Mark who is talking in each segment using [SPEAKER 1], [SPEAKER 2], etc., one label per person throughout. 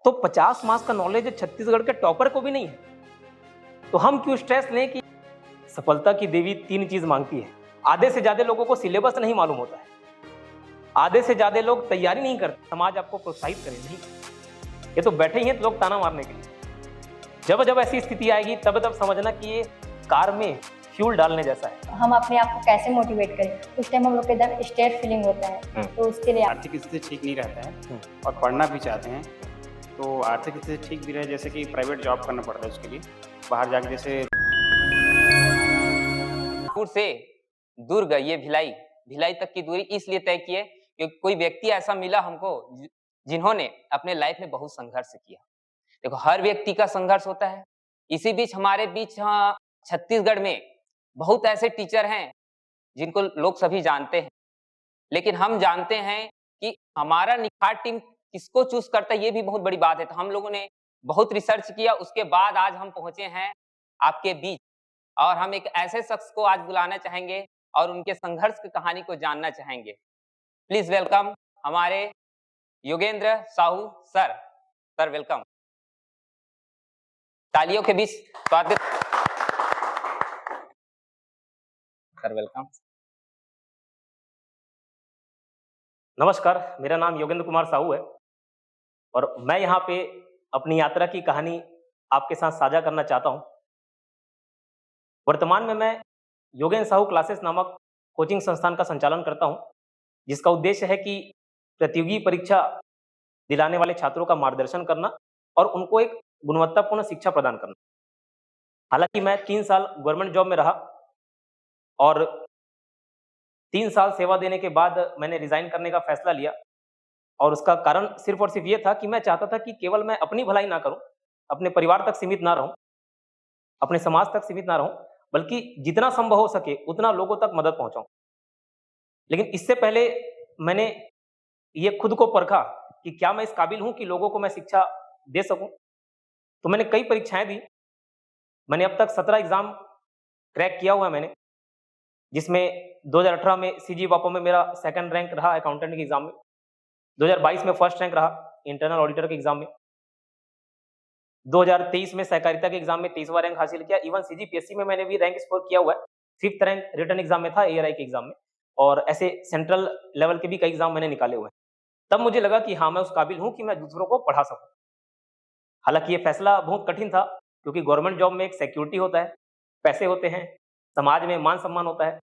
[SPEAKER 1] तो 50 मार्क्स का नॉलेज छत्तीसगढ़ के टॉपर को भी नहीं है, तो हम क्यों स्ट्रेस लें कि सफलता की देवी 3 चीज मांगती है। आधे से ज्यादा लोगों को सिलेबस नहीं मालूम होता है, आधे से ज्यादा लोग तैयारी नहीं करते, समाज आपको प्रोत्साहित करे नहीं, ये तो बैठे ही हैं लोग ताना मारने के लिए। जब जब ऐसी स्थिति आएगी तब तब समझना कि ये कार में फ्यूल डालने जैसा है।
[SPEAKER 2] हम अपने आप को कैसे मोटिवेट करें, उस टाइम हम लोग के एकदम स्ट्रेस फीलिंग होता है, तो उसके लिए
[SPEAKER 3] आर्थिक स्थिति ठीक नहीं रहता है और पढ़ना भी चाहते हैं, तो आर्थिक स्थिति ठीक भी रहे, जैसे कि प्राइवेट जॉब करना पड़ता है उसके लिए, बाहर जाके जैसे
[SPEAKER 4] से दुर्ग ये भिलाई तक की दूरी इसलिए तय की है क्योंकि कोई व्यक्ति ऐसा मिला हमको जिन्होंने अपने लाइफ में बहुत संघर्ष किया। देखो, हर व्यक्ति का संघर्ष होता है। इसी बीच हमारे बीच छत्तीसगढ़ में बहुत ऐसे टीचर हैं जिनको लोग सभी जानते हैं, लेकिन हम जानते हैं कि हमारा निखार टीम किसको चूज करता है, ये भी बहुत बड़ी बात है। तो हम लोगों ने बहुत रिसर्च किया, उसके बाद आज हम पहुंचे हैं आपके बीच, और हम एक ऐसे शख्स को आज बुलाना चाहेंगे और उनके संघर्ष की कहानी को जानना चाहेंगे। प्लीज वेलकम हमारे Yogendra Sahu sir. Sir welcome, तालियों के बीच स्वागत। Sir welcome.
[SPEAKER 1] नमस्कार, मेरा नाम योगेंद्र कुमार साहू है और मैं यहाँ पे अपनी यात्रा की कहानी आपके साथ साझा करना चाहता हूँ। वर्तमान में मैं योगेंद्र साहू क्लासेस नामक कोचिंग संस्थान का संचालन करता हूँ, जिसका उद्देश्य है कि प्रतियोगी परीक्षा दिलाने वाले छात्रों का मार्गदर्शन करना और उनको एक गुणवत्तापूर्ण शिक्षा प्रदान करना। हालांकि मैं 3 साल गवर्नमेंट जॉब में रहा और 3 साल सेवा देने के बाद मैंने रिजाइन करने का फैसला लिया, और उसका कारण सिर्फ और सिर्फ ये था कि मैं चाहता था कि केवल मैं अपनी भलाई ना करूं, अपने परिवार तक सीमित ना रहूं, अपने समाज तक सीमित ना रहूं, बल्कि जितना संभव हो सके उतना लोगों तक मदद पहुंचाऊं। लेकिन इससे पहले मैंने ये खुद को परखा कि क्या मैं इस काबिल हूं कि लोगों को मैं शिक्षा दे सकूं। तो मैंने कई परीक्षाएं दी। मैंने अब तक 17 एग्जाम क्रैक किया हुआ है मैंने, जिसमें 2018 में सीजी वापो में मेरा सेकंड रैंक रहा अकाउंटेंट के एग्जाम में, 2022 में फर्स्ट रैंक रहा इंटरनल ऑडिटर के एग्जाम में, 2023 में सहकारिता के एग्जाम में 23वां रैंक हासिल किया। इवन सीजीपीएससी में मैंने भी रैंक स्कोर किया हुआ है, 5th रैंक रिटर्न एग्जाम में था एआरआई के एग्जाम में, और ऐसे सेंट्रल लेवल के भी कई एग्जाम मैंने निकाले हुए हैं। तब मुझे लगा कि हाँ, मैं उस काबिल हूं कि मैं दूसरों को पढ़ा सकूं। हालांकि ये फैसला बहुत कठिन था, क्योंकि गवर्नमेंट जॉब में एक सिक्योरिटी होता है, पैसे होते हैं, समाज में मान सम्मान होता है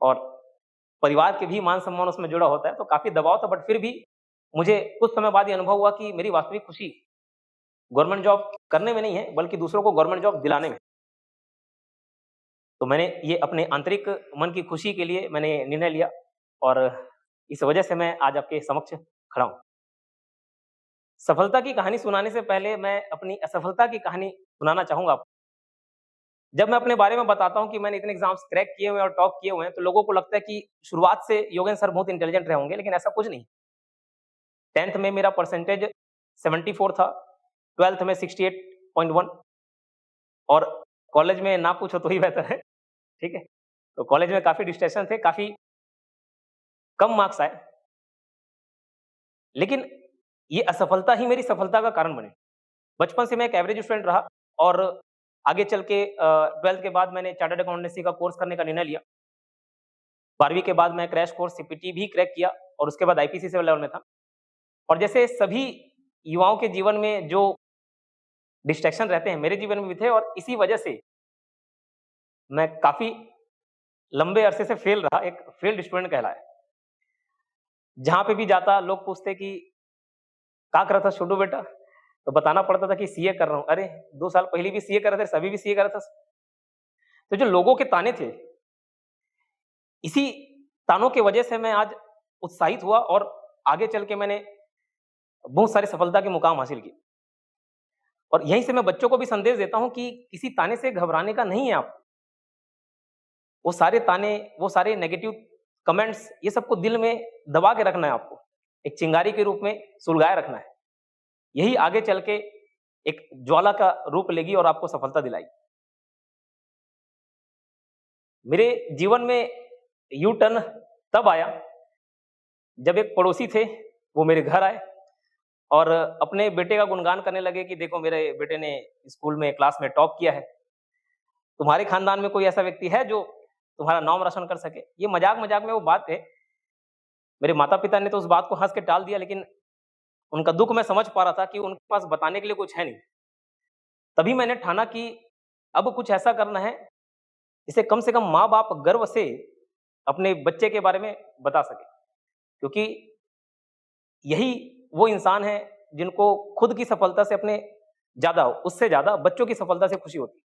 [SPEAKER 1] और परिवार के भी मान सम्मान उसमें जुड़ा होता है, तो काफी दबाव था। बट फिर भी मुझे कुछ समय बाद ये अनुभव हुआ कि मेरी वास्तविक खुशी गवर्नमेंट जॉब करने में नहीं है, बल्कि दूसरों को गवर्नमेंट जॉब दिलाने में। तो मैंने ये अपने आंतरिक मन की खुशी के लिए मैंने निर्णय लिया, और इस वजह से मैं आज आपके समक्ष खड़ा हूं। सफलता की कहानी सुनाने से पहले मैं अपनी असफलता की कहानी सुनाना चाहूंगा आपको। जब मैं अपने बारे में बताता हूं कि मैंने इतने एग्जाम्स क्रैक किए हुए हैं और टॉप किए हुए हैं, तो लोगों को लगता है कि शुरुआत से योगेंद्र सर बहुत इंटेलिजेंट रहे होंगे, लेकिन ऐसा कुछ नहीं। 10th में मेरा परसेंटेज 74 था, 12th में 68.1, और कॉलेज में ना पूछो तो ही बेहतर है, ठीक है। तो कॉलेज में काफी डिस्ट्रैक्शन थे, काफी कम मार्क्स आए, लेकिन ये असफलता ही मेरी सफलता का कारण बने। बचपन से मैं एक एवरेज स्टूडेंट रहा, और आगे चल के 12th के बाद मैंने चार्टर्ड अकाउंटेंसी का कोर्स करने का निर्णय लिया। 12वीं के बाद मैं क्रैश कोर्स सीपीटी भी क्रैक किया, और उसके बाद आईपीसी से लेवल में था। और जैसे सभी युवाओं के जीवन में जो डिस्ट्रैक्शन रहते हैं, मेरे जीवन में भी थे, और इसी वजह से मैं काफी लंबे अरसे से फेल रहा, एक फेल्ड स्टूडेंट कहलाया। जहां पे भी जाता लोग पूछते कि क्या कर रहा था छोटू बेटा, तो बताना पड़ता था कि सीए कर रहा हूं। अरे 2 साल पहले भी सीए कर रहे थे, सभी भी सीए कर रहा था। तो जो लोगों के ताने थे, इसी तानों की वजह से मैं आज उत्साहित हुआ, और आगे चल के मैंने बहुत सारी सफलता के मुकाम हासिल किए। और यहीं से मैं बच्चों को भी संदेश देता हूं कि किसी ताने से घबराने का नहीं है आप। वो सारे ताने, वो सारे नेगेटिव कमेंट्स, ये सबको दिल में दबा के रखना है आपको, एक चिंगारी के रूप में सुलगाए रखना है। यही आगे चल के एक ज्वाला का रूप लेगी और आपको सफलता दिलाएगी। मेरे जीवन में यू टर्न तब आया जब एक पड़ोसी थे, वो मेरे घर आए, और अपने बेटे का गुणगान करने लगे कि देखो मेरे बेटे ने स्कूल में क्लास में टॉप किया है। तुम्हारे खानदान में कोई ऐसा व्यक्ति है जो तुम्हारा नाम रोशन कर सके? ये मजाक-मजाक में वो बात है। मेरे माता-पिता ने तो उस बात को हँस के टाल दिया, लेकिन उनका दुःख मैं समझ पा रहा था कि उनके पास बताने के लिए कुछ है नहीं। तभी मैंने ठाना कि अब कुछ ऐसा करना है, जिससे कम से कम माँ-बाप गर्व से अपने बच्चे के बारे में बता सकें। क्योंकि यही वो इंसान हैं जिनको खुद की सफलता से उससे ज़्यादा बच्चों की सफलता से खुशी होती है।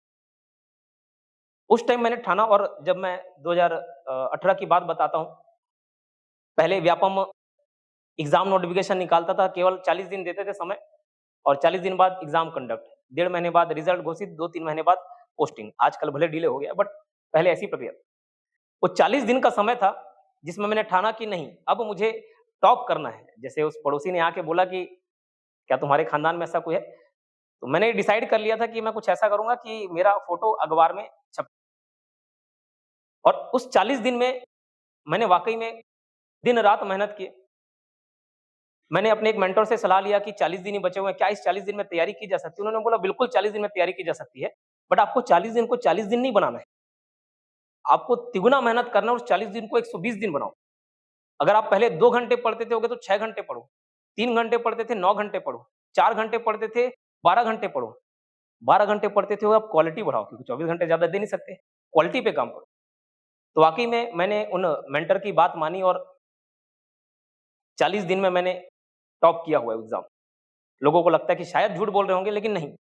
[SPEAKER 1] उस टाइम मैंने ठाना, और जब मैं 2018 की बात बताता हूँ, पहले व्यापम एग्ज़ाम नोटिफ़िकेशन निकालता था, केवल 40 दिन देते थे समय, और 40 दिन बाद एग्ज़ाम कंडक्ट, 1.5 महीने बाद रिज़ल्ट घोषित, 2-3 महीने बाद पोस्टिंग। आजकल भले डिले हो गया, बट पहले ऐसी प्रक्रिया थी। वो 40 दिन का समय था जिसमें मैंने ठाना कि नहीं, अब मुझे टॉप करना है। जैसे उस पड़ोसी ने आके बोला कि क्या तुम्हारे खानदान में ऐसा कोई है? तो मैंने डिसाइड कर लिया था कि मैं कुछ ऐसा करूँगा कि मेरा फ़ोटो अखबार में छप, और उस 40 दिन में मैंने वाक़ई में दिन-रात मेहनत की। मैंने अपने एक मेंटर से सलाह लिया कि 40 दिन ही बचे हुए हैं, क्या इस 40 दिन में तैयारी की जा सकती है? उन्होंने बोला बिल्कुल 40 दिन में तैयारी की जा सकती है, बट आपको 40 दिन को 40 दिन नहीं बनाना है। आपको तिगुना मेहनत करना है, उस 40 दिन को 120 दिन बनाओ। अगर आप पहले 2 घंटे पढ़ते थे होगे तो 6 घंटे पढ़ो, 3 घंटे पढ़ते थे 9 घंटे पढ़ो, 4 घंटे पढ़ते थे 12 घंटे पढ़ो, 12 घंटे पढ़ते थे आप क्वालिटी बढ़ाओ, क्योंकि 24 घंटे ज़्यादा दे नहीं सकते, क्वालिटी पे काम करो। तो वाक़ई में मैंने उन मेंटर की बात मानी और 40 दिन में मैंने टॉप किया हुआ है एग्ज़ाम। लोगों को लगता है कि शायद झूठ बोल रहे होंगे, लेकिन नहीं।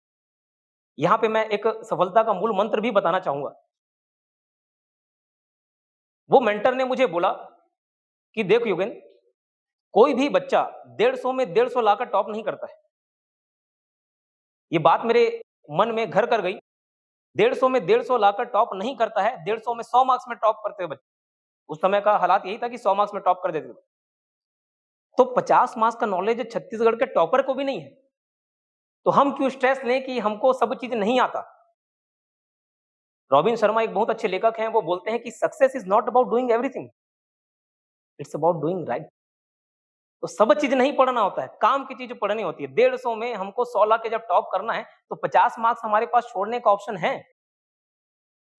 [SPEAKER 1] यहाँ पे मैं एक सफलता का मूल मंत्र भी बताना चाहूँगा। वो मेंटर ने मुझे बोला कि देख युगेन, कोई भी बच्चा 150 में 150 लाकर टॉप नहीं करता है। ये बात मेरे मन में घर कर गई। 150 में 150 लाकर टॉप नहीं करता है, 150 में 100 मार्क्स में टॉप करते हैं बच्चे। उस समय का हालात यही था कि 100 मार्क्स में टॉप कर देते थे। तो 50 मार्क्स का नॉलेज छत्तीसगढ़ के टॉपर को भी नहीं है, तो हम क्यों स्ट्रेस लें कि हमको सब चीज नहीं आता। रॉबिन शर्मा एक बहुत अच्छे लेखक हैं, वो बोलते हैं कि success is not about doing everything, it's about doing right. तो सब चीज नहीं पढ़ना होता है, काम की चीज पढ़नी होती है। 150 में हमको 100 लाख के जब टॉप करना है तो 50 मार्क्स हमारे पास छोड़ने का ऑप्शन है,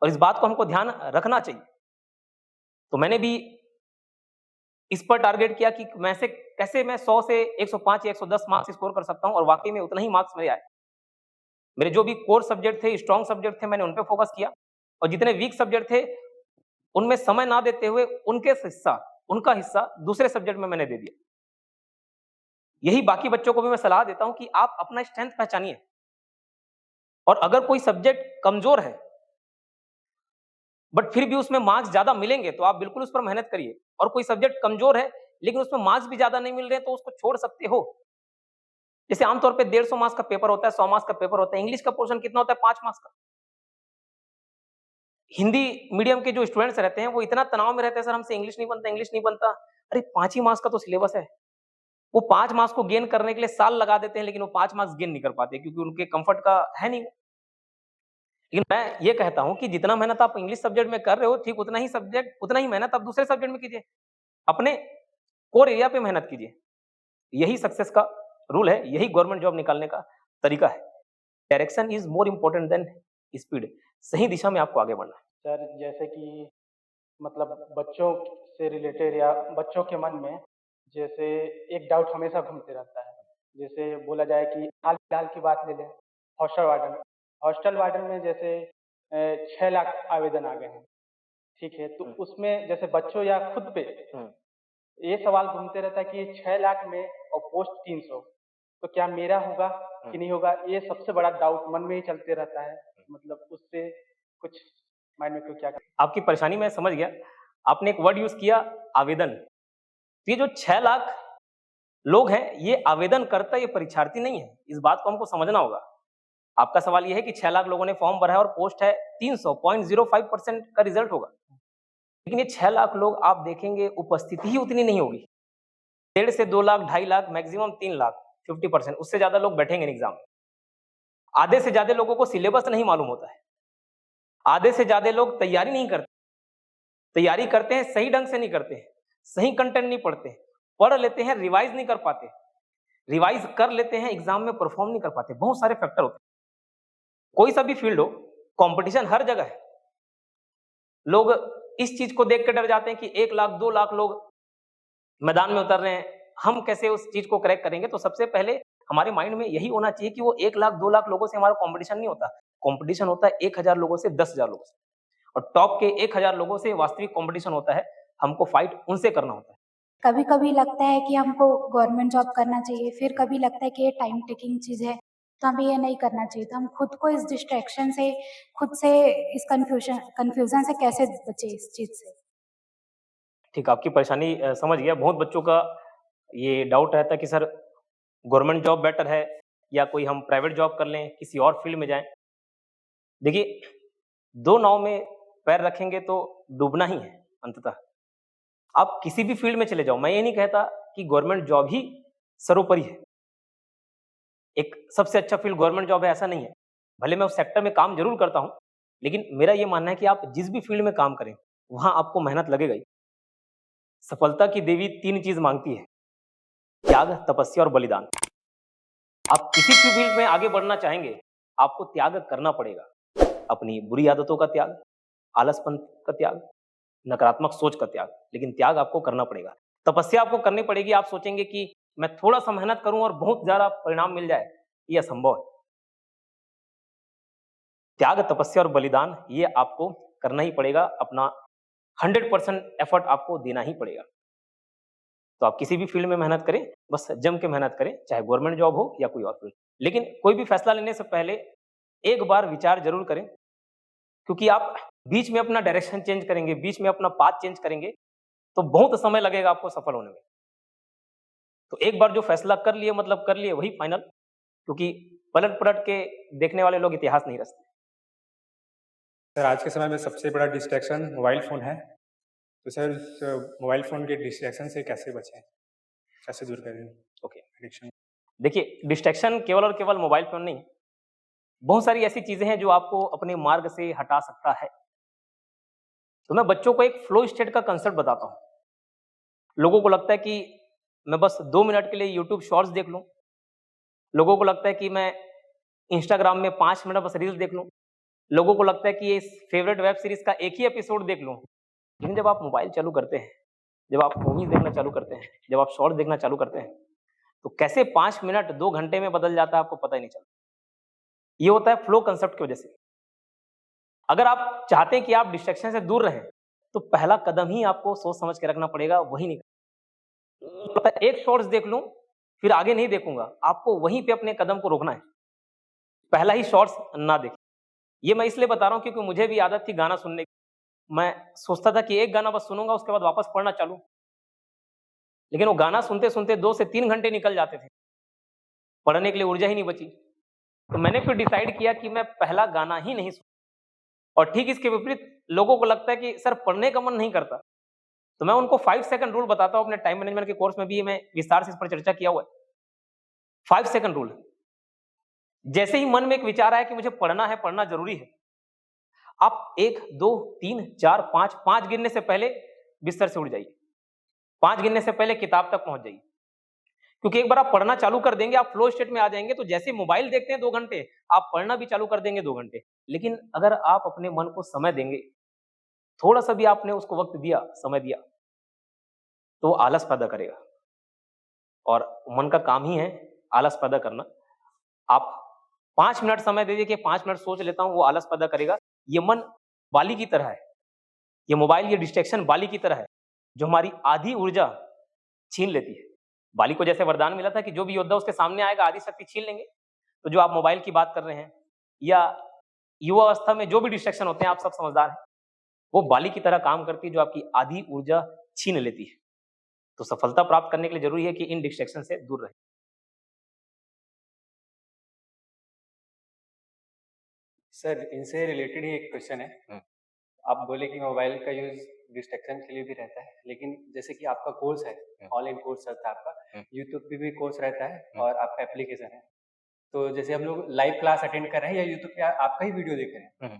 [SPEAKER 1] और इस बात को हमको ध्यान रखना चाहिए। तो मैंने भी इस पर टारगेट किया कि कैसे मैं 100 से 105 या 110 मार्क्स स्कोर कर सकता हूं, और वाकई में उतना ही मार्क्स मेरे आए। मेरे जो भी कोर सब्जेक्ट थे, स्ट्रॉन्ग सब्जेक्ट थे, मैंने उन पे फोकस किया, और जितने वीक सब्जेक्ट थे उनमें समय ना देते हुए उनका हिस्सा दूसरे सब्जेक्ट में मैंने दे दिया। यही बाकी बच्चों को भी मैं सलाह देता हूं कि आप अपना स्ट्रेंथ पहचानिए, और अगर कोई सब्जेक्ट कमजोर है बट फिर भी उसमें मार्क्स ज्यादा मिलेंगे तो आप बिल्कुल उस पर मेहनत करिए। और कोई सब्जेक्ट कमजोर है लेकिन उसमें मार्क्स भी ज्यादा नहीं मिल रहे तो उसको छोड़ सकते हो। जैसे आमतौर पे 150 मार्क्स का पेपर होता है, 100 मार्क्स का पेपर होता है। इंग्लिश का पोर्शन कितना होता है? 5 मार्क्स का। हिंदी मीडियम के जो स्टूडेंट्स रहते हैं वो इतना तनाव में रहते हैं, सर हमसे इंग्लिश नहीं बनता, इंग्लिश नहीं बनता। अरे 5 ही मार्क्स का तो सिलेबस है। वो 5 मार्क्स को गेन करने के लिए साल लगा देते हैं, लेकिन वो 5 मार्क्स गेन नहीं कर पाते क्योंकि उनके कंफर्ट का है नहीं। लेकिन मैं ये कहता हूं कि जितना मेहनत आप इंग्लिश सब्जेक्ट में कर रहे हो, ठीक उतना ही मेहनत आप दूसरे सब्जेक्ट में कीजिए। अपने कोर एरिया पे मेहनत कीजिए। यही सक्सेस का रूल है, यही गवर्नमेंट जॉब निकालने का तरीका है। Direction is more important than speed. सही दिशा में आपको आगे बढ़ना है।
[SPEAKER 5] सर जैसे कि मतलब बच्चों से रिलेटेड या बच्चों के मन में जैसे एक डाउट हमेशा घूमते रहता है। जैसे बोला जाए कि हाल फिलहाल की बात ले लें, हॉस्टल वार्डन में जैसे 6 लाख आवेदन आ गए हैं, ठीक है। तो उसमें जैसे बच्चों या खुद पे ये सवाल घूमते रहता है कि ये 6 लाख में और पोस्ट 300, तो क्या मेरा होगा कि नहीं होगा? ये सबसे बड़ा डाउट मन में ही चलते रहता है। मतलब उससे कुछ माइंड में क्या
[SPEAKER 1] आपकी परेशानी मैं समझ गया। आपने एक वर्ड यूज किया, आवेदन। ये जो 6 लाख लोग हैं, ये आवेदन करता, ये परीक्षार्थी नहीं है। इस बात को हमको समझना होगा। आपका सवाल ये है कि 6 लाख लोगों ने फॉर्म भरा है और पोस्ट है 300, 0.05% का रिजल्ट होगा। लेकिन ये 6 लाख लोग आप देखेंगे उपस्थिति ही उतनी नहीं होगी। 1.5 से 2 लाख, 2.5 लाख, मैक्सिमम 3 लाख, 50%, उससे ज्यादा लोग बैठेंगे एग्जाम में। आधे से ज्यादा लोगों को सिलेबस नहीं मालूम होता है। आधे से ज्यादा लोग तैयारी नहीं करते। तैयारी करते हैं, सही ढंग से नहीं करते हैं, सही कंटेंट नहीं पढ़ते, पढ़ लेते हैं, रिवाइज नहीं कर पाते। रिवाइज कर लेते हैं, एग्जाम में परफॉर्म नहीं कर पाते। बहुत सारे फैक्टर होते हैं। कोई सा भी फील्ड हो, कंपटीशन हर जगह है। लोग इस चीज को देख के डर जाते हैं कि 1 लाख 2 लाख लोग मैदान में उतर रहे हैं, हम कैसे उस चीज को क्रैक करेंगे। तो सबसे पहले हमारे माइंड में यही होना चाहिए कि वो 1 लाख 2 लाख लोगों से हमारा कंपटीशन नहीं होता। कंपटीशन होता है 1000 लोगों से, 10,000 लोगों से, और टॉप के 1000 लोगों से वास्तविक कंपटीशन होता है। हमको फाइट उनसे करना होता है।
[SPEAKER 6] कभी कभी लगता है कि हमको गवर्नमेंट जॉब करना चाहिए, फिर कभी लगता है कि ये टाइम टेकिंग चीज़ है, तो हमें ये नहीं करना चाहिए। तो हम खुद को इस डिस्ट्रैक्शन से, खुद से इस कन्फ्यूजन से कैसे बचे इस चीज़ से?
[SPEAKER 1] ठीक, आपकी परेशानी समझ गया। बहुत बच्चों का ये डाउट रहता है कि सर गवर्नमेंट जॉब बेटर है या कोई हम प्राइवेट जॉब कर लें, किसी और फील्ड में जाएं। देखिए, 2 नाव में पैर रखेंगे तो डूबना ही है अंततः। आप किसी भी फील्ड में चले जाओ, मैं ये नहीं कहता कि गवर्नमेंट जॉब ही सर्वोपरि है। एक सबसे अच्छा फील्ड गवर्नमेंट जॉब है, ऐसा नहीं है। भले मैं उस सेक्टर में काम जरूर करता हूं, लेकिन मेरा ये मानना है कि आप जिस भी फील्ड में काम करें, वहां आपको मेहनत लगेगा ही। सफलता की देवी 3 चीज मांगती है: त्याग, तपस्या और बलिदान। आप किसी भी फील्ड में आगे बढ़ना चाहेंगे, आपको त्याग करना पड़ेगा। अपनी बुरी आदतों का त्याग, आलसपन का त्याग, नकारात्मक सोच का त्याग, लेकिन त्याग आपको करना पड़ेगा। तपस्या आपको करनी पड़ेगी। आप सोचेंगे कि मैं थोड़ा सा मेहनत करूं और बहुत ज्यादा परिणाम मिल जाए, ये असंभव है। त्याग, तपस्या और बलिदान ये आपको करना ही पड़ेगा। अपना 100% एफर्ट आपको देना ही पड़ेगा। तो आप किसी भी फील्ड में मेहनत करें, बस जम के मेहनत करें, चाहे गवर्नमेंट जॉब हो या कोई और फील्ड। लेकिन कोई भी फैसला लेने से पहले एक बार विचार जरूर करें, क्योंकि आप बीच में अपना डायरेक्शन चेंज करेंगे, बीच में अपना पाथ चेंज करेंगे, तो बहुत समय लगेगा आपको सफल होने में। तो एक बार जो फैसला कर लिए, मतलब कर लिए, वही फाइनल। क्योंकि पलट पलट के देखने वाले लोग इतिहास नहीं रचते।
[SPEAKER 7] सर, आज के समय में सबसे बड़ा डिस्ट्रैक्शन मोबाइल फ़ोन है। तो सर, मोबाइल फ़ोन के डिस्ट्रैक्शन से कैसे बचें? कैसे दूर करें
[SPEAKER 1] ओके,
[SPEAKER 7] एडिक्शन?
[SPEAKER 1] देखिए, डिस्ट्रैक्शन केवल और केवल मोबाइल फोन नहीं, बहुत सारी ऐसी चीजें हैं जो आपको अपने मार्ग से हटा सकता है। तो मैं बच्चों को एक फ्लो स्टेट का कंसेप्ट बताता हूं। लोगों को लगता है कि मैं बस 2 मिनट के लिए यूट्यूब शॉर्ट्स देख लूं, लोगों को लगता है कि मैं इंस्टाग्राम में 5 मिनट बस रील्स देख लूं, लोगों को लगता है कि इस फेवरेट वेब सीरीज का एक ही एपिसोड देख लूं। लेकिन जब आप मोबाइल चालू करते हैं, जब आप मूवीज देखना चालू करते हैं, जब आप शॉर्ट्स देखना चालू करते हैं, तो कैसे 5 मिनट 2 घंटे में बदल जाता है आपको पता ही नहीं चलता। ये होता है फ्लो कंसेप्ट की वजह से। अगर आप चाहते हैं कि आप डिस्ट्रैक्शन से दूर रहें, तो पहला कदम ही आपको सोच समझ के रखना पड़ेगा, वही नहीं। एक शॉर्ट्स देख लूं फिर आगे नहीं देखूंगा, आपको वहीं पे अपने कदम को रोकना है। पहला ही शॉर्ट्स ना देखें। ये मैं इसलिए बता रहा हूं क्योंकि मुझे भी आदत थी गाना सुनने की। मैं सोचता था कि एक गाना बस सुनूंगा, उसके बाद वापस पढ़ना चालू। लेकिन वो गाना सुनते सुनते 2 से 3 घंटे निकल जाते थे, पढ़ने के लिए ऊर्जा ही नहीं बची। तो मैंने फिर डिसाइड किया कि मैं पहला गाना ही नहीं सुन। और ठीक इसके विपरीत लोगों को लगता है कि सर पढ़ने का मन नहीं करता, तो मैं उनको 5 सेकंड रूल बताता हूं। अपने टाइम मैनेजमेंट के कोर्स में भी मैं विस्तार से इस पर चर्चा किया हुआ है। 5 सेकंड रूल। जैसे ही मन में एक विचार आया कि मुझे पढ़ना है, पढ़ना जरूरी है, आप 1 2 3 4 5 गिनने से पहले बिस्तर से उठ जाइए। 5 गिनने से पहले किताब तक पहुंच जाइए। क्योंकि एक बार आप पढ़ना चालू कर देंगे, आप फ्लो स्टेट में आ जाएंगे। तो जैसे मोबाइल देखते हैं 2 घंटे, आप पढ़ना भी चालू कर देंगे 2 घंटे। लेकिन अगर आप अपने मन को समय देंगे, थोड़ा सा भी आपने उसको वक्त दिया, समय दिया, तो वो आलस पैदा करेगा। और मन का काम ही है आलस पैदा करना। आप 5 मिनट समय दे दीजिए कि 5 मिनट सोच लेता हूं, वो आलस पैदा करेगा। ये मन बाली की तरह है, ये मोबाइल, ये डिस्ट्रैक्शन बाली की तरह है, जो हमारी आधी ऊर्जा छीन लेती है। बाली को जैसे वरदान मिला था कि जो भी योद्धा उसके सामने आएगा आधी शक्ति छीन लेंगे। तो जो आप मोबाइल की बात कर रहे हैं या युवा अवस्था में जो भी डिस्ट्रैक्शन होते हैं, आप सब समझदार हैं, वो बाली की तरह काम करती है, जो आपकी आधी ऊर्जा छीन लेती है। तो सफलता प्राप्त करने के लिए जरूरी है कि इन डिस्ट्रैक्शन से दूर रहें।
[SPEAKER 7] सर, इनसे रिलेटेड ही एक क्वेश्चन है। आप बोले कि मोबाइल का यूज़ डिस्ट्रैक्शन के लिए भी रहता है, लेकिन जैसे कि आपका कोर्स है, ऑनलाइन कोर्स चलता है आपका, यूट्यूब पे भी कोर्स रहता है और आपका एप्लीकेशन है। तो जैसे हम लोग लाइव क्लास अटेंड कर रहे हैं या यूट्यूब पे आपका ही वीडियो देख रहे हैं,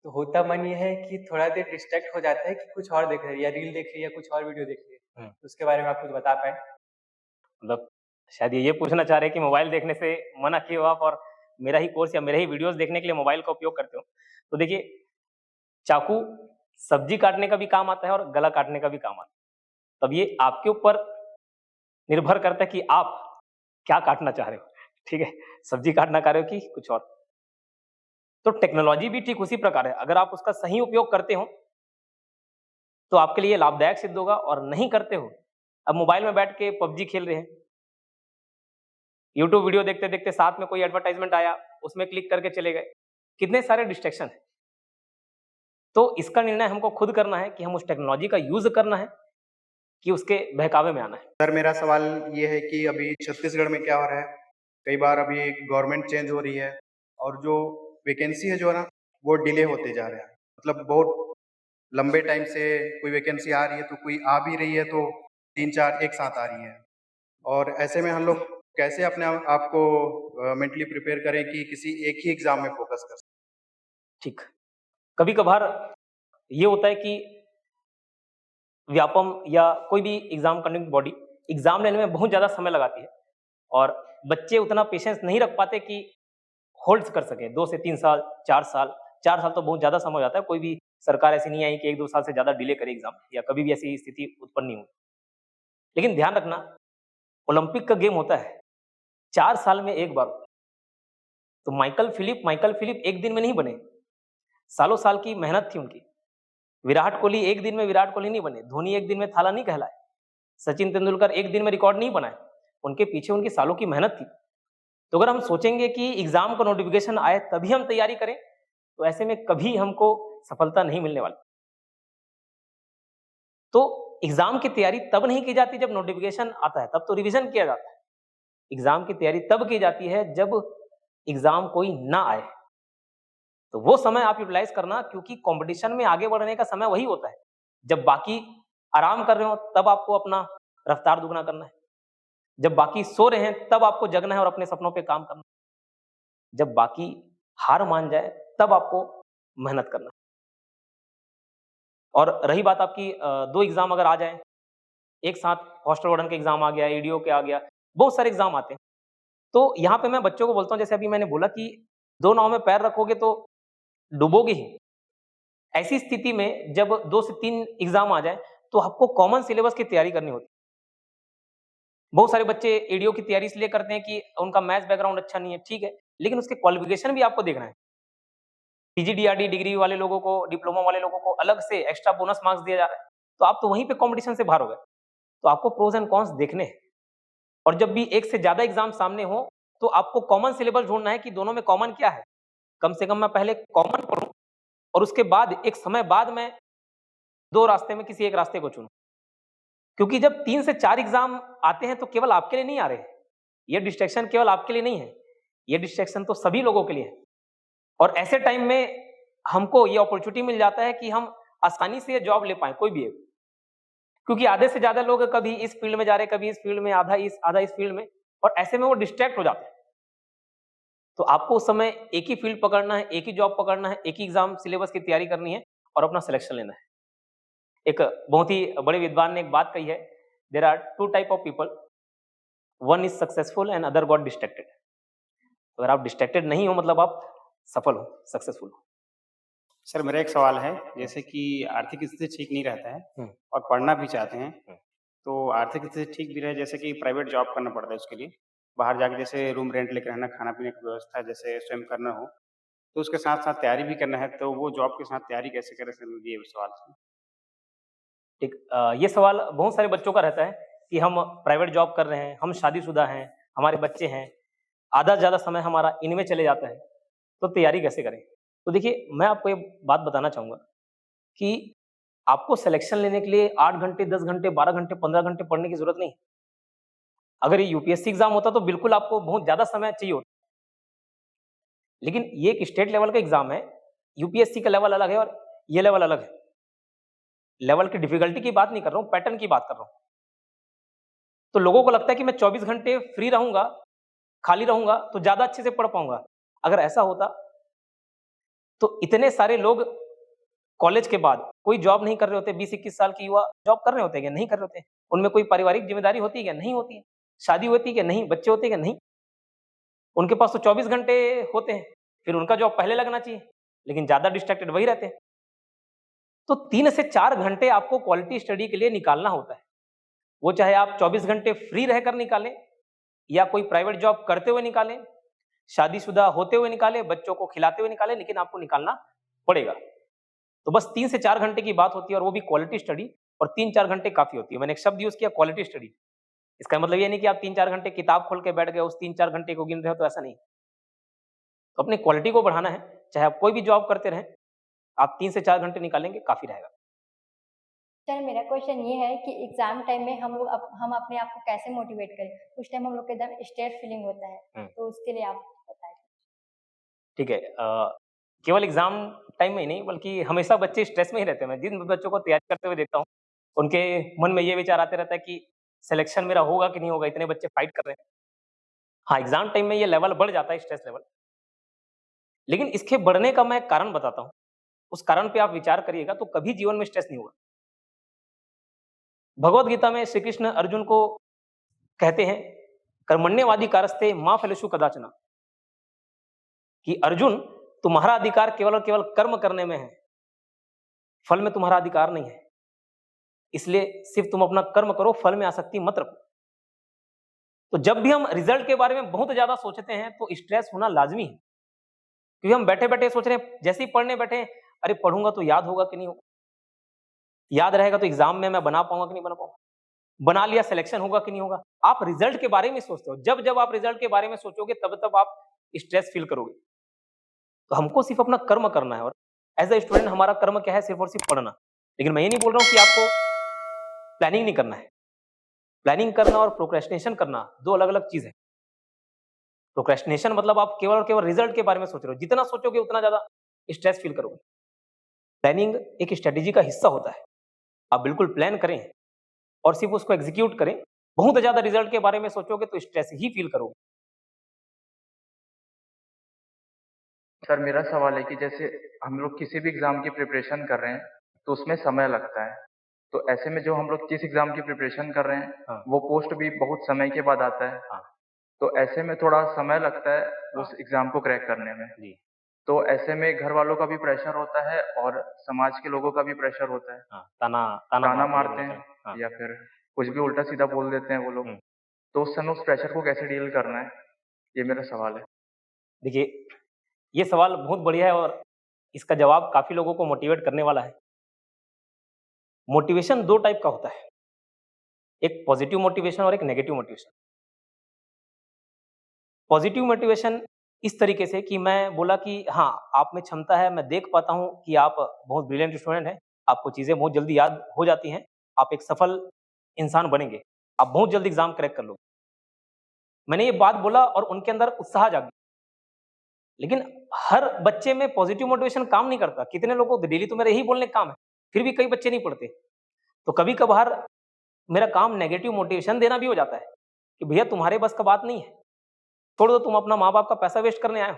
[SPEAKER 7] तो होता मन ये है कि थोड़ा देर डिस्ट्रैक्ट हो जाता है कि कुछ और देख रहे हैं, या रील देख रही है या कुछ और वीडियो देख रही है। तो उसके बारे में आप कुछ बता पाएँ?
[SPEAKER 1] मतलब शायद ये पूछना चाह रहे हैं कि मोबाइल देखने से मना क्यों हो आप और मेरा ही कोर्स या मेरे ही वीडियोस देखने के लिए मोबाइल का उपयोग करते हो। तो देखिए, चाकू सब्जी काटने का भी काम आता है और गला काटने का भी काम आता है। तब ये आपके ऊपर निर्भर करता है कि आप क्या काटना चाह रहे हो, ठीक है? सब्जी काटना चाह रहे हो कि कुछ और। तो टेक्नोलॉजी भी ठीक उसी प्रकार है, अगर आप उसका सही उपयोग करते हो तो आपके लिए लाभदायक सिद्ध होगा, और नहीं करते हो, अब मोबाइल में बैठ के पबजी खेल रहे हैं, यूट्यूब वीडियो देखते देखते साथ में कोई एडवर्टाइजमेंट आया, उसमें क्लिक करके चले गए, कितने सारे डिस्ट्रैक्शन है। तो इसका निर्णय हमको खुद करना है कि हम उस टेक्नोलॉजी का यूज करना है कि उसके बहकावे में आना है।
[SPEAKER 8] सर मेरा सवाल ये है कि अभी छत्तीसगढ़ में क्या हो रहा है, कई बार अभी गवर्नमेंट चेंज हो रही है और जो वैकेंसी है जो है ना वो डिले होते जा रहा है, मतलब बहुत लंबे टाइम से कोई वैकेंसी आ रही है तो कोई आ भी रही है तो 3-4 एक साथ आ रही है, और ऐसे में हम लोग कैसे अपने आप को मेंटली प्रिपेयर करें कि किसी एक ही एग्जाम में फोकस कर सकें।
[SPEAKER 1] ठीक, कभी कभार ये होता है कि व्यापम या कोई भी एग्जाम कंडक्टिंग बॉडी एग्जाम लेने में बहुत ज्यादा समय लगाती है, और बच्चे उतना पेशेंस नहीं रख पाते कि होल्ड कर सके 2 से 3 साल, 4 साल। 4 साल तो बहुत ज्यादा समय हो जाता है, कोई भी सरकार ऐसी नहीं आई कि 1-2 साल से ज्यादा डिले करे एग्जाम, या कभी भी ऐसी स्थिति उत्पन्न नहीं हुई। लेकिन ध्यान रखना, ओलंपिक का गेम होता है, 4 साल में एक बार होता है। तो माइकल फिलिप एक दिन में नहीं बने, सालों साल की मेहनत थी उनकी। विराट कोहली एक दिन में विराट कोहली नहीं बने, धोनी एक दिन में थाला नहीं कहलाए, सचिन तेंदुलकर एक दिन में रिकॉर्ड नहीं बनाए, उनके पीछे उनकी सालों की मेहनत थी। तो अगर हम सोचेंगे कि एग्जाम का नोटिफिकेशन आए तभी हम तैयारी करें, तो ऐसे में कभी हमको सफलता नहीं मिलने वाली। तो एग्जाम की तैयारी तब नहीं की जाती जब नोटिफिकेशन आता है, तब तो रिवीजन किया जाता है। एग्जाम की तैयारी तब की जाती है जब एग्जाम कोई ना आए, तो वो समय आप यूटिलाइज करना, क्योंकि कंपटीशन में आगे बढ़ने का समय वही होता है जब बाकी आराम कर रहे हो, तब आपको अपना रफ्तार दुगना करना है। जब बाकी सो रहे हैं तब आपको जगना है और अपने सपनों पे काम करना है। जब बाकी हार मान जाए तब आपको मेहनत करना है। और रही बात आपकी 2 एग्जाम अगर आ जाए एक साथ, हॉस्टल वार्डन के एग्जाम आ गया, ईडीओ के आ गया, बहुत सारे एग्जाम आते हैं, तो यहाँ पे मैं बच्चों को बोलता हूँ, जैसे अभी मैंने बोला कि 2 नाव में पैर रखोगे तो डूबोगे ही। ऐसी स्थिति में जब 2 से 3 एग्जाम आ जाए तो आपको कॉमन सिलेबस की तैयारी करनी होती है। बहुत सारे बच्चे ईडीओ की तैयारी इसलिए करते हैं कि उनका मैथ्स बैकग्राउंड अच्छा नहीं है, ठीक है, लेकिन उसके क्वालिफिकेशन भी आपको देखना है। पीजीडीआरडी डिग्री वाले लोगों को, डिप्लोमा वाले लोगों को अलग से एक्स्ट्रा बोनस मार्क्स दिया जा रहा है, तो आप तो वहीं पे कंपटीशन से बाहर हो गए। तो आपको प्रोज एंड कॉन्स देखने हैं, और जब भी एक से ज्यादा एग्जाम सामने हो तो आपको कॉमन सिलेबस ढूंढना है कि दोनों में कॉमन क्या है। कम से कम मैं पहले कॉमन पढ़ूं और उसके बाद एक समय बाद मैं 2 रास्ते में किसी एक रास्ते को चुनूं, क्योंकि जब 3 से 4 एग्जाम आते हैं तो केवल आपके लिए नहीं आ रहे हैं। ये डिस्ट्रैक्शन केवल आपके लिए नहीं है, ये डिस्ट्रैक्शन तो सभी लोगों के लिए है। और ऐसे टाइम में हमको ये अपॉर्चुनिटी मिल जाता है कि हम आसानी से ये जॉब ले पाए, कोई भी एक, क्योंकि आधे से ज्यादा लोग कभी इस फील्ड में जा रहे हैं, कभी इस फील्ड में, आधा इस फील्ड में, और ऐसे में वो डिस्ट्रैक्ट हो जाते हैं। तो आपको उस समय एक ही फील्ड पकड़ना है, एक ही जॉब पकड़ना है, एक ही एग्जाम सिलेबस की तैयारी करनी है और अपना सिलेक्शन लेना है। एक बहुत ही बड़े विद्वान ने एक बात कही है, there are 2 type of people, one is successful and other got distracted. अगर आप डिस्ट्रैक्टेड नहीं हो मतलब आप सफल हो, सक्सेसफुल हो।
[SPEAKER 3] सर मेरा एक सवाल है, जैसे कि आर्थिक स्थिति ठीक नहीं रहता है और पढ़ना भी चाहते हैं, तो आर्थिक स्थिति ठीक भी रहे, जैसे कि प्राइवेट जॉब करना पड़ता है, उसके लिए बाहर जाके जैसे रूम रेंट लेकर रहना, खाना पीने की व्यवस्था जैसे स्वयं करना हो, तो उसके साथ साथ तैयारी भी करना है, तो वो जॉब के साथ तैयारी कैसे करें सर, ये सवाल है।
[SPEAKER 1] ठीक, ये सवाल बहुत सारे बच्चों का रहता है कि हम प्राइवेट जॉब कर रहे हैं, हम शादीशुदा हैं, हमारे बच्चे हैं, आधा से ज़्यादा समय हमारा इनमें चले जाता है, तो तैयारी कैसे करें। तो देखिए, मैं आपको ये बात बताना चाहूँगा कि आपको सिलेक्शन लेने के लिए 8 घंटे, 10 घंटे, 12 घंटे, 15 घंटे पढ़ने की जरूरत नहीं। अगर ये यूपीएससी एग्जाम होता तो बिल्कुल आपको बहुत ज़्यादा समय चाहिए होता, लेकिन ये एक स्टेट लेवल का एग्जाम है, यूपीएससी का लेवल अलग है और ये लेवल अलग है। लेवल की डिफिकल्टी की बात नहीं कर रहा हूँ, पैटर्न की बात कर रहा हूँ। तो लोगों को लगता है कि मैं 24 घंटे फ्री रहूंगा, खाली रहूंगा तो ज्यादा अच्छे से पढ़ पाऊंगा। अगर ऐसा होता तो इतने सारे लोग कॉलेज के बाद कोई जॉब नहीं कर रहे होते, 20-21 साल की युवा जॉब कर रहे होते हैं, नहीं कर रहे होते, उनमें कोई पारिवारिक जिम्मेदारी होती है क्या, नहीं होती है। शादी होती कि नहीं, बच्चे होते कि नहीं, उनके पास तो 24 घंटे होते हैं, फिर उनका जॉब पहले लगना चाहिए, लेकिन ज्यादा डिस्ट्रैक्टेड वही रहते हैं। तो 3 से 4 घंटे आपको क्वालिटी स्टडी के लिए निकालना होता है, वो चाहे आप 24 घंटे फ्री रहकर निकालें या कोई प्राइवेट जॉब करते हुए निकालें, शादीशुदा होते हुए निकालें, बच्चों को खिलाते हुए निकालें, लेकिन आपको निकालना पड़ेगा। तो बस 3 से 4 घंटे की बात होती है और वो भी क्वालिटी स्टडी, और 3-4 घंटे काफी होती है। मैंने एक शब्द यूज किया क्वालिटी स्टडी, इसका मतलब ये नहीं कि आप 3-4 घंटे किताब खोल के बैठ गए उस 3-4 घंटे को गिन रहे हो, तो ऐसा नहीं। तो अपनी क्वालिटी को बढ़ाना है, चाहे आप कोई भी जॉब करते रहें, आप 3 से 4 घंटे निकालेंगे काफी रहेगा।
[SPEAKER 2] सर मेरा क्वेश्चन ये है कि एग्जाम टाइम में हम अपने आप को कैसे मोटिवेट करें? उस टाइम हम लोग को एकदम स्ट्रेस फीलिंग होता है, तो उसके लिए आप बताएं।
[SPEAKER 1] ठीक है, केवल एग्जाम टाइम में ही नहीं बल्कि हमेशा बच्चे स्ट्रेस में ही रहते हैं। मैं जिन बच्चों को तैयारी करते हुए देखता हूँ, उनके मन में ये विचार आते रहता है कि सिलेक्शन मेरा होगा कि नहीं होगा, इतने बच्चे फाइट कर रहे हैं। हाँ, एग्जाम टाइम में ये लेवल बढ़ जाता है, स्ट्रेस लेवल, लेकिन इसके बढ़ने का मैं एक कारण बताता हूँ। उस कारण पे आप विचार करिएगा तो कभी जीवन में स्ट्रेस नहीं होगा। भगवत गीता में श्री कृष्ण अर्जुन को कहते हैं, कर्मण्यवादी कारस्ते मां फलेषु कदाचन, कि अर्जुन तुम्हारा अधिकार केवल और केवल कर्म करने में है, फल में तुम्हारा अधिकार नहीं है। इसलिए सिर्फ तुम अपना कर्म करो, फल में आसक्ति मत रखो। तो जब भी हम रिजल्ट के बारे में बहुत ज्यादा सोचते हैं तो स्ट्रेस होना लाजमी है, क्योंकि हम बैठे बैठे सोच रहे हैं, जैसे ही पढ़ने बैठे, अरे पढ़ूंगा तो याद होगा कि नहीं होगा, याद रहेगा तो एग्जाम में मैं बना पाऊंगा कि नहीं बना पाऊंगा, बना लिया सिलेक्शन होगा कि नहीं होगा। आप रिजल्ट के बारे में सोचते हो, जब जब आप रिजल्ट के बारे में सोचोगे तब तब आप स्ट्रेस फील करोगे। तो हमको सिर्फ अपना कर्म करना है, और एज ए स्टूडेंट हमारा कर्म क्या है? सिर्फ और सिर्फ पढ़ना। लेकिन मैं ये नहीं बोल रहा हूं कि आपको प्लानिंग नहीं करना है। प्लानिंग करना और प्रोक्रेस्टिनेशन करना दो अलग अलग चीज है। प्रोक्रेस्टिनेशन मतलब आप केवल और केवल रिजल्ट के बारे में सोच रहे हो, जितना सोचोगे उतना ज्यादा स्ट्रेस फील करोगे। प्लानिंग एक स्ट्रेटेजी का हिस्सा होता है, आप बिल्कुल प्लान करें और सिर्फ उसको एग्जीक्यूट करें। बहुत ज्यादा रिजल्ट के बारे में सोचोगे तो स्ट्रेस ही फील करोगे।
[SPEAKER 9] सर मेरा सवाल है कि जैसे हम लोग किसी भी एग्जाम की प्रिपरेशन कर रहे हैं तो उसमें समय लगता है, तो ऐसे में जो हम लोग जिस एग्जाम की प्रिपरेशन कर रहे हैं
[SPEAKER 1] हाँ।
[SPEAKER 9] वो पोस्ट भी बहुत समय के बाद आता है।
[SPEAKER 1] हाँ।
[SPEAKER 9] तो ऐसे में थोड़ा समय लगता है
[SPEAKER 1] हाँ।
[SPEAKER 9] उस एग्जाम को क्रैक करने में।
[SPEAKER 1] जी।
[SPEAKER 9] तो ऐसे में घर वालों का भी प्रेशर होता है और समाज के लोगों का भी प्रेशर होता है,
[SPEAKER 1] हाँ, ताना
[SPEAKER 9] ताना मारते हैं
[SPEAKER 1] हाँ।
[SPEAKER 9] या फिर कुछ भी उल्टा सीधा बोल देते हैं वो लोग। तो उस समय उस प्रेशर को कैसे डील करना है, ये मेरा सवाल है।
[SPEAKER 1] देखिए, ये सवाल बहुत बढ़िया है और इसका जवाब काफी लोगों को मोटिवेट करने वाला है। मोटिवेशन दो टाइप का होता है, एक पॉजिटिव मोटिवेशन और एक नेगेटिव मोटिवेशन। पॉजिटिव मोटिवेशन इस तरीके से कि मैं बोला कि हाँ, आप में क्षमता है, मैं देख पाता हूं कि आप बहुत ब्रिलियंट स्टूडेंट हैं, आपको चीजें बहुत जल्दी याद हो जाती हैं, आप एक सफल इंसान बनेंगे, आप बहुत जल्दी एग्जाम क्रैक कर लोगे। मैंने ये बात बोला और उनके अंदर उत्साह जाग गया। लेकिन हर बच्चे में पॉजिटिव मोटिवेशन काम नहीं करता। कितने लोगों को डेली तो मेरा यही बोलने का काम है, फिर भी कई बच्चे नहीं पढ़ते। तो कभी कभार मेरा काम नेगेटिव मोटिवेशन देना भी हो जाता है कि भैया तुम्हारे बस का बात नहीं है, छोड़ दो, तुम अपना माँ बाप का पैसा वेस्ट करने आए हो।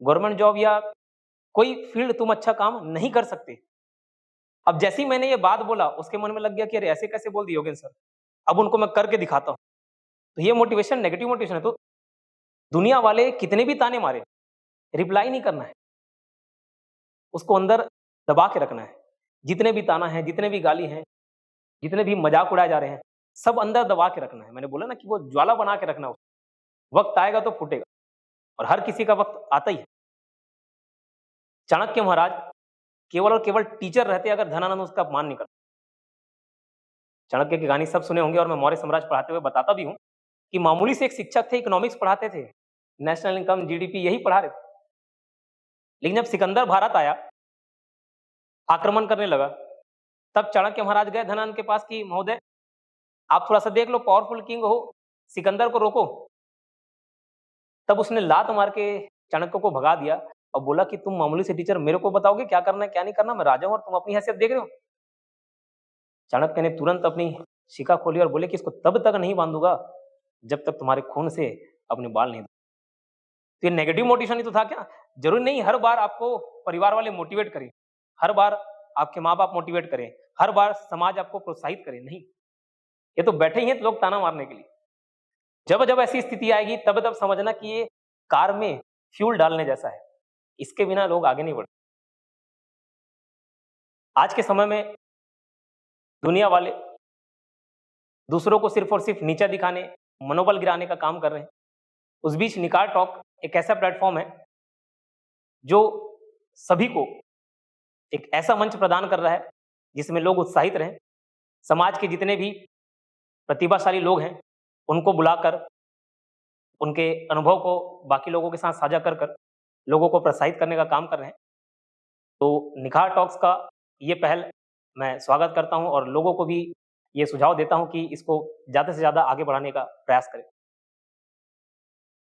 [SPEAKER 1] गवर्नमेंट जॉब या कोई फील्ड तुम अच्छा काम नहीं कर सकते। अब जैसे ही मैंने ये बात बोला उसके मन में लग गया कि अरे ऐसे कैसे बोल दिए योगेंद्र सर, अब उनको मैं करके दिखाता हूँ। तो ये मोटिवेशन नेगेटिव मोटिवेशन है। तो दुनिया वाले कितने भी ताने मारे, रिप्लाई नहीं करना है, उसको अंदर दबा के रखना है। जितने भी ताना है, जितने भी गाली हैं, जितने भी मजाक उड़ाए जा रहे हैं, सब अंदर दबा के रखना है। मैंने बोला ना कि वो ज्वाला बना के रखना है, वक्त आएगा तो फूटेगा और हर किसी का वक्त आता ही है। चाणक्य महाराज केवल और केवल टीचर रहते अगर धनानंद उसका अपमान नहीं करता। चाणक्य की कहानी सब सुने होंगे और मैं मौर्य साम्राज्य पढ़ाते हुए बताता भी हूं कि मामूली से एक शिक्षक थे, इकोनॉमिक्स पढ़ाते थे, नेशनल इनकम, जीडीपी यही पढ़ा रहे थे। लेकिन जब सिकंदर भारत आया, आक्रमण करने लगा, तब चाणक्य महाराज गए धनानंद के पास कि महोदय आप थोड़ा सा देख लो, पावरफुल किंग हो, सिकंदर को रोको। तब उसने लात मार के चाणक्य को भगा दिया और बोला कि तुम मामूली से टीचर मेरे को बताओगे क्या करना है क्या नहीं करना, मैं राजा हूं और तुम अपनी हैसियत देख रहे हो। चाणक्य ने तुरंत अपनी शिखा खोली और बोले कि इसको तब तक नहीं बांधूंगा जब तक तुम्हारे खून से अपने बाल नहीं। तो ये नेगेटिव मोटिवेशन ही तो था क्या? जरूरी नहीं हर बार आपको परिवार वाले मोटिवेट करें, हर बार आपके माँ बाप मोटिवेट करें, हर बार समाज आपको प्रोत्साहित करे, नहीं। ये तो बैठे ही हैं लोग ताना मारने के लिए। जब जब ऐसी स्थिति आएगी तब तब समझना कि ये कार में फ्यूल डालने जैसा है, इसके बिना लोग आगे नहीं बढ़ते। आज के समय में दुनिया वाले दूसरों को सिर्फ और सिर्फ नीचा दिखाने, मनोबल गिराने का काम कर रहे हैं। उस बीच निकार टॉक एक ऐसा प्लेटफॉर्म है जो सभी को एक ऐसा मंच प्रदान कर रहा है जिसमें लोग उत्साहित रहें। समाज के जितने भी प्रतिभाशाली लोग हैं उनको बुलाकर उनके अनुभव को बाकी लोगों के साथ साझा कर कर लोगों को प्रोत्साहित करने का काम कर रहे हैं। तो निखार टॉक्स का ये पहल मैं स्वागत करता हूं और लोगों को भी ये सुझाव देता हूं कि इसको ज़्यादा से ज़्यादा आगे बढ़ाने का प्रयास करें।